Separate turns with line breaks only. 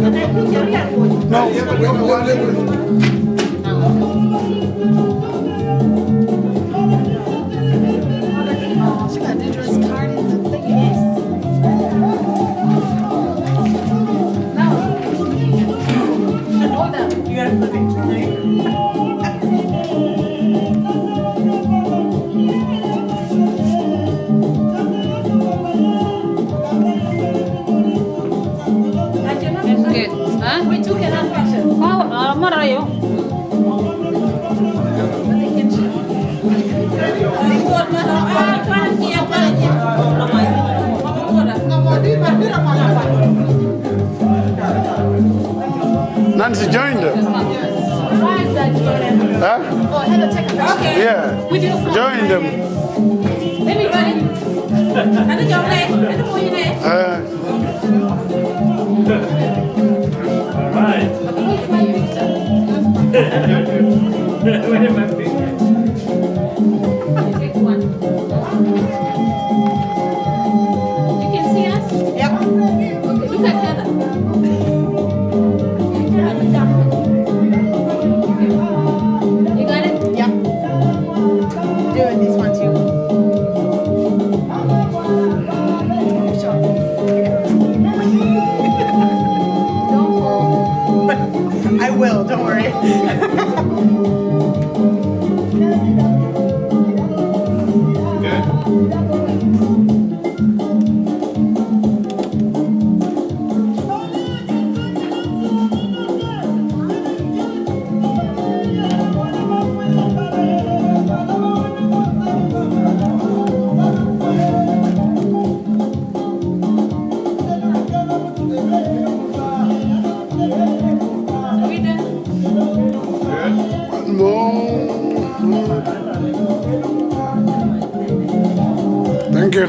No,
She got dangerous card in the thing. Yes. No. Hold up.
You gotta flip it.
It's good. Huh?
We took another picture.
Oh, marayo.
Nancy joined them.
Why is that Jordan?
Huh?
Oh, I had to take a picture.
Yeah.
With your phone.
Join them.
Let me run it. I think you're right. I don't want you there.
Right.
Where's my picture?
Where am I picture?
Take one. You can see us?
Yep.
Okay, look at Heather. You got it?
Yep. Doing this one too.
Don't fall.
I will, don't worry.
Are we done?
One more. Thank you.